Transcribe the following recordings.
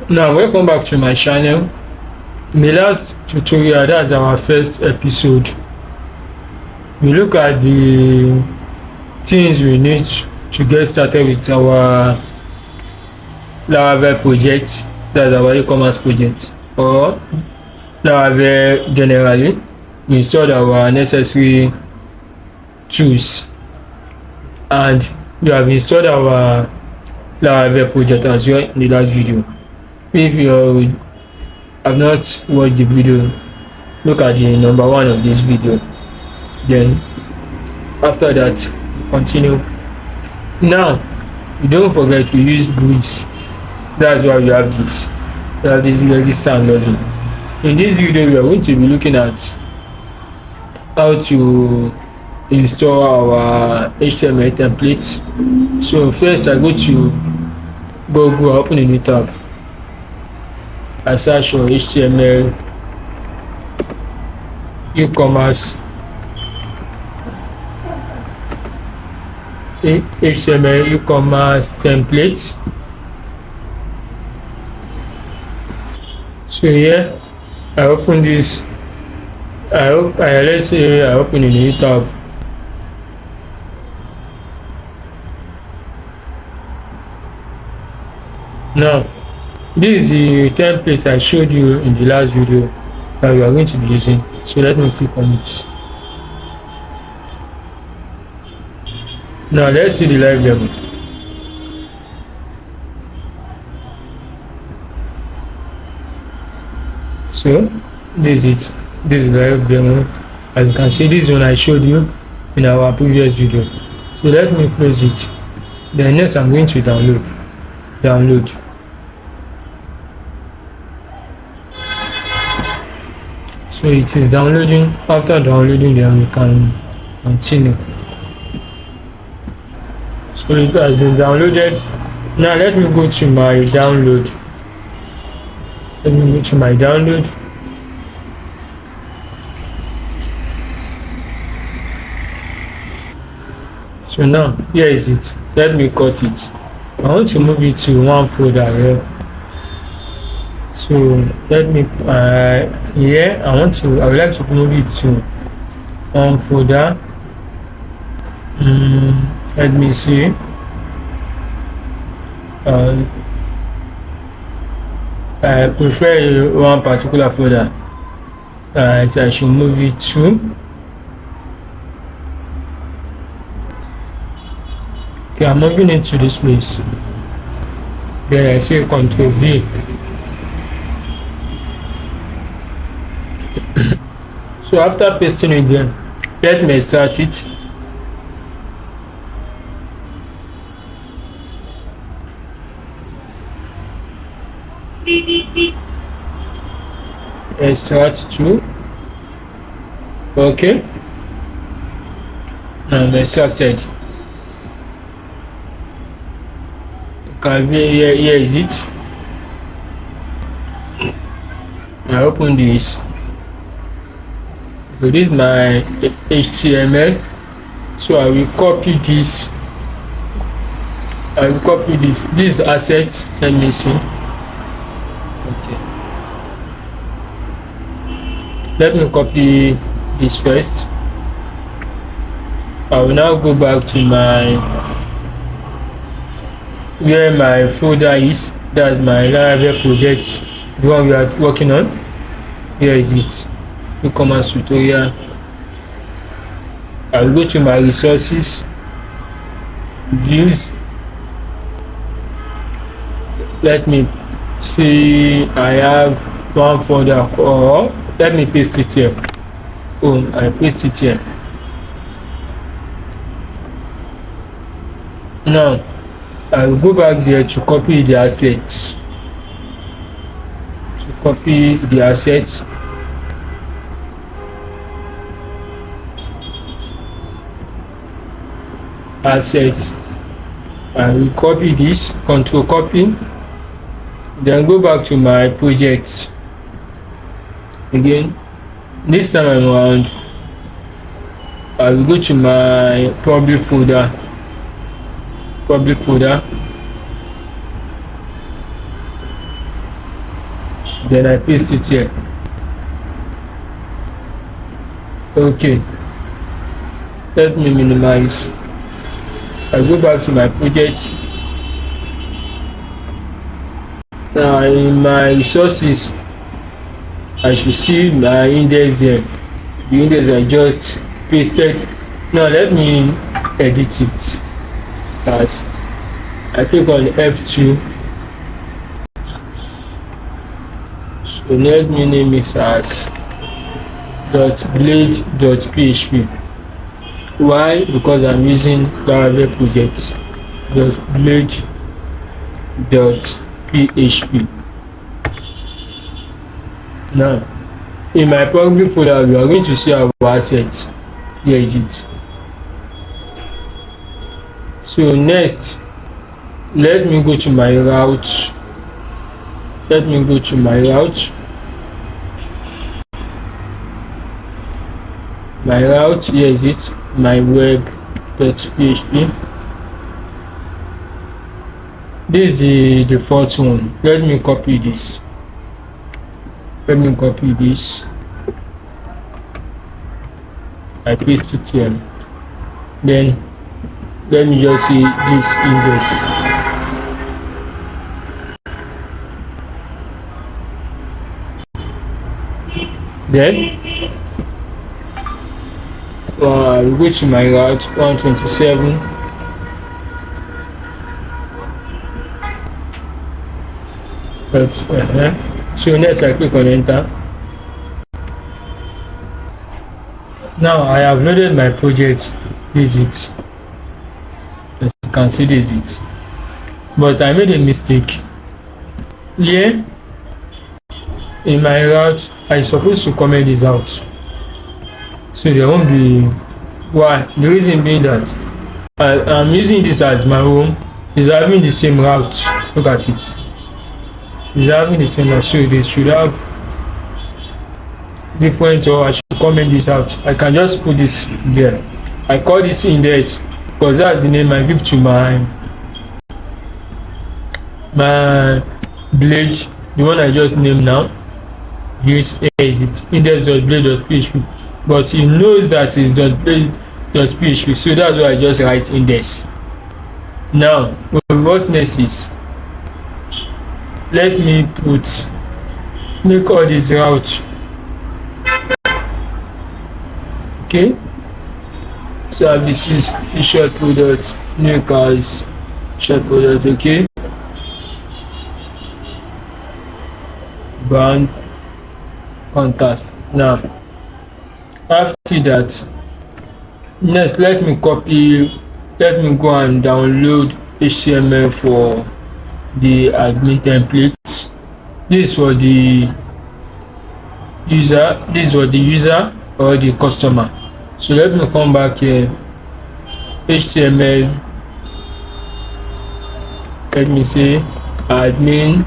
Now welcome back to my channel. In the last tutorial, that's our first episode, we look at the things we need to get started with our Laravel project, that's our e-commerce project, or Laravel generally. We installed our necessary tools and we have installed our Laravel project as well in the last video. If you have not watched the video, look at the number 1 of this video, then after that continue. Now you don't forget to use Breeze. That's why we have this register and login. In this video we are going to be looking at how to install our HTML template. So first I go to Google, open a new tab, I search for HTML e-commerce, HTML e-commerce template. So here I open this. Let's say I open a new tab. Now this is the template I showed you in the last video that we are going to be using. So let me click on it. Now let's see the live demo. So this is it. This is the live demo. As you can see, this one I showed you in our previous video. So let me close it. Then next I'm going to download. So it is downloading. After downloading, then we can continue. So it has been downloaded. Now let me go to my download. So now here is it. Let me cut it. I want to move it to one folder here. So let me here I would like to move it to one folder. Let me see. I prefer one particular folder. I should move it to. Okay, I'm moving it to this place. Then I say Ctrl V. So after pasting it there, let me start it. I start to. Okay. Now I started. Okay, here is it. I open this. So this is my HTML. So I will copy this. This asset. Let me see. Okay. Let me copy this first. I will now go back to where my folder is. That's my Laravel project, the one we are working on. Here is it. E-commerce tutorial. I will go to my resources, views. Let me see. I have one folder, or let me paste it here. I paste it here. Now I will go back there to copy the assets. I will copy this, Control copy, then go back to my project again. This time around I will go to my public folder. then I paste it here. Okay, let me minimize. I go back to my project. Now in my resources, I should see my index there. The index I just pasted. Now let me edit it as I click on F2. So let me name it as .blade.php. Why? Because I'm using Laravel project. .blade.php. Now in my public folder, we are going to see our assets. Here is it. So next, let me go to my route. Let me go to my route. My route, here is it. My web.php. This is the default one. Let me copy this. Let me copy this. I paste it here. Then let me just see this index. Then I go to my route 127. So next I click on enter. Now I have loaded my project. This is it. As you can see, this is it. But I made a mistake. Here in my route, I supposed to comment this out. So there won't be. Why? The reason being that I'm using this as my home. It's having the same route. Look at it. It's having the same route. So they should have different, or I should comment this out. I can just put this there. I call this index because that's the name I give to my blade, the one I just named now. Use is it index.blade.php, but he knows that it's .blade.php, so that's why I just write index. Now what next is, let me make all this route. Okay, services feature product, new cars, short products. Okay, brand, contact. Now after that, next let me go and download HTML for the admin templates. This is for the user, or the customer. So let me come back here, HTML, let me say admin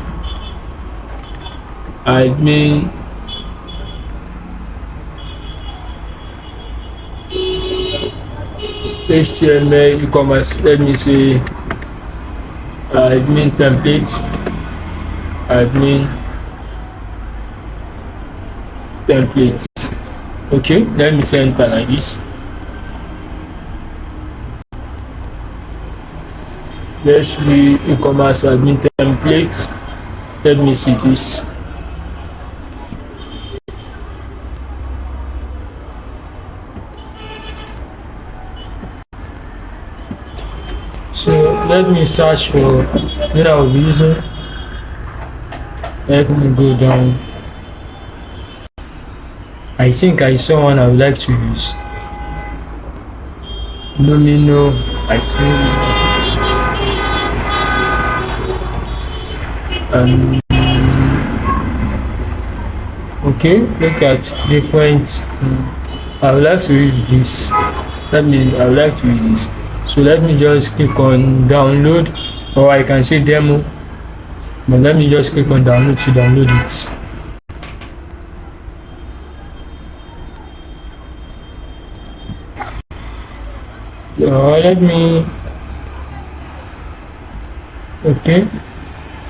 HTML e-commerce, let me say admin template, okay. Let me say enter like this. Let's be e-commerce admin template. Let me see this. So let me search for what I'll be using. Let me go down. I think I saw one I would like to use. Domino, I think. Okay, look at different. I would like to use this. I would like to use this. So let me just click on download, or I can say demo. But let me just click on download to download it. Let me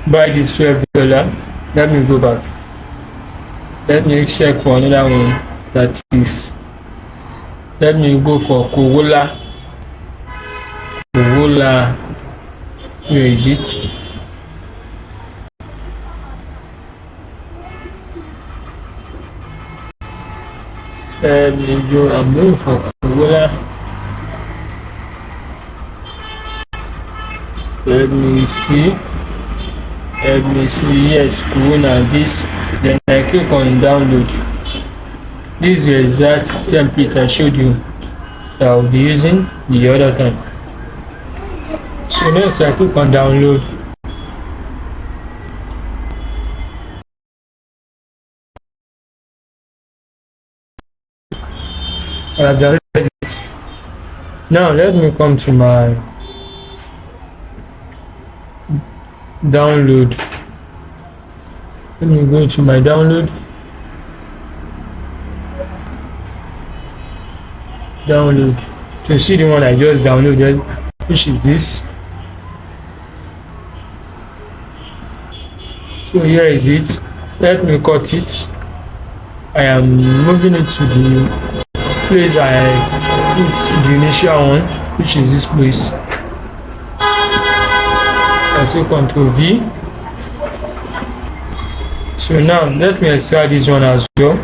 buy this $12. Let me go back. Let me check for another one. That is, let me go for Corolla. Corolla, where is it? Let me go. I'm going for Corolla. Let me see. Yes, Corolla. This. Then I click on download. This is the exact template I showed you that I'll be using the other time. So next I click on download. I have downloaded it. Now let me come to my download. Let me go to my download. To see the one I just downloaded, which is this. So here is it. Let me cut it. I am moving it to the place I put the initial one, which is this place. I say Ctrl V. So now let me extract this one as well.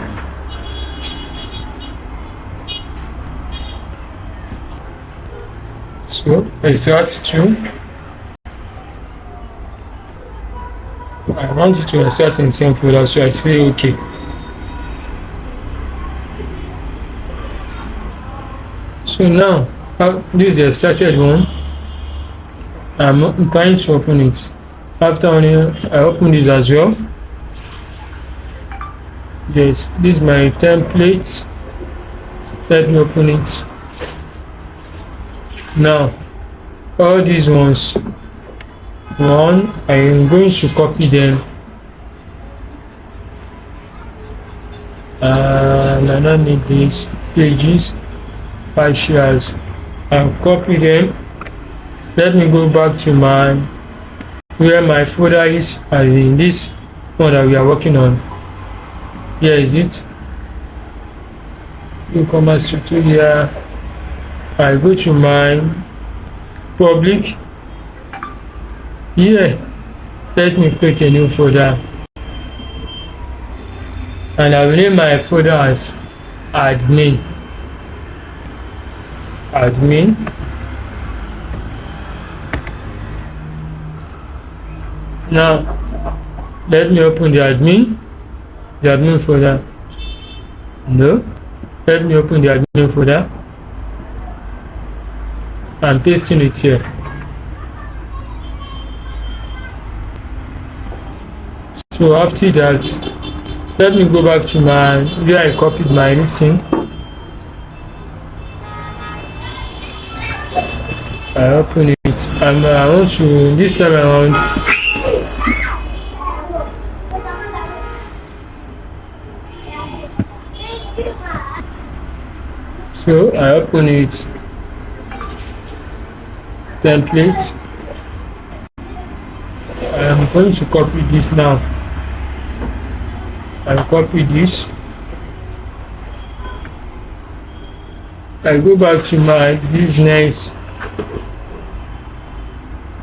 So extract to. I want it to extract in the same folder, so I say OK. So now this is the extracted one. I'm trying to open it. After I open this as well. Yes, this is my template. Let me open it. Now all these ones, I am going to copy them, and I don't need these pages, partials. I'll copy them. Let me go back to where my folder is, as in this one that we are working on. Here is it. E-commerce tutorial. I go to my public. Here, let me create a new folder, and I will name my folder as admin. Now let me open the admin folder. No, let me open the admin folder and pasting it here. So after that, let me go back to where I copied my listing. I open it, and I want to, this time around, so I open it, template. I am going to copy this now. I copy this. I go back to my business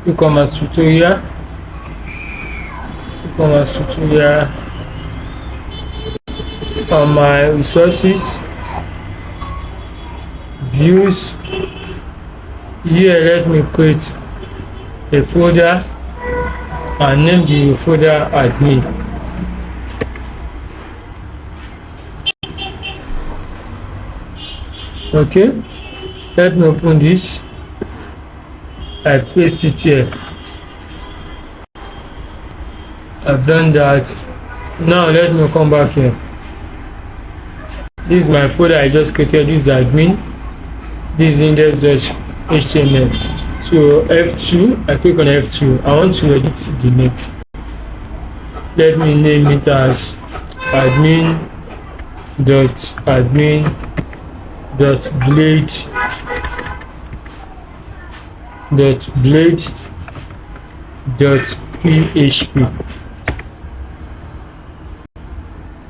e-commerce tutorial. On my resources, views. Here let me create a folder and name the folder admin. Okay, let me open this. I paste it here. I've done that. Now let me come back here. This is my folder I just created. This is admin. This is index.html. So F2, I click on F2. I want to edit the name. Let me name it as admin.blade.php.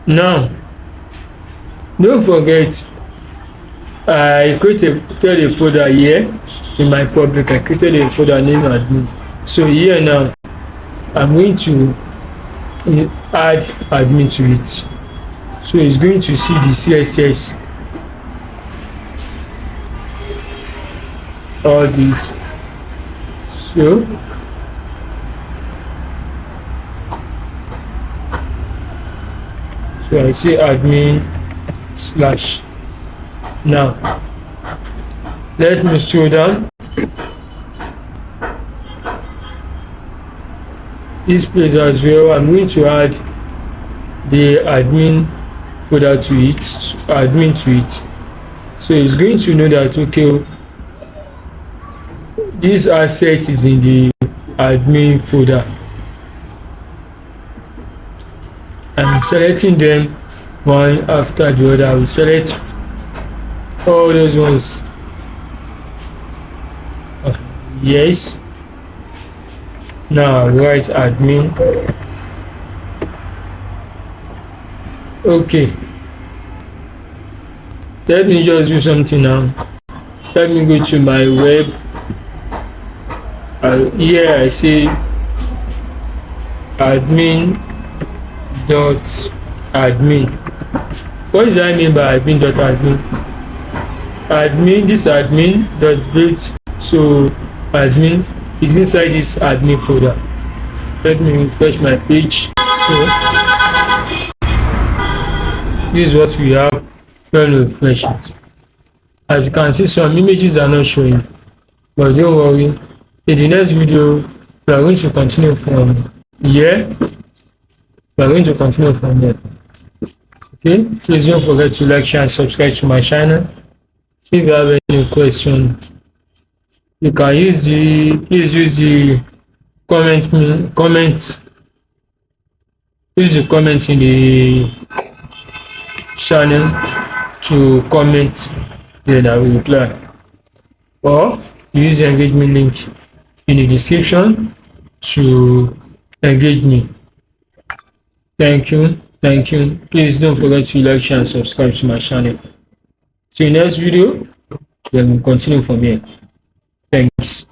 Now don't forget, I created a folder here in my public. I created a folder named admin. So here now I'm going to add admin to it. So it's going to see the CSS, all these. So I say admin slash. Now let me scroll down this place as well. I'm going to add the admin folder to it, admin to it. So it's going to know that okay, this asset is in the admin folder. I'm selecting them one after the other. I will select all those ones. Yes. Now write admin. Okay. Let me just do something now. Let me go to my web. Here I say admin dot admin. What do I mean by admin dot admin? Admin, this admin dot get, so admin is inside this admin folder. Let me refresh my page. So this is what we have when we refresh it. As you can see, some images are not showing, but don't worry, in the next video we are going to continue from here. Okay, please don't forget to like, share and subscribe to my channel. If you have any question, you can use the comment in the channel to comment, then I will reply, or use the engagement link in the description to engage me. Thank you. Please don't forget to like, share and subscribe to my channel. See you next video, then we'll continue from here. Thanks.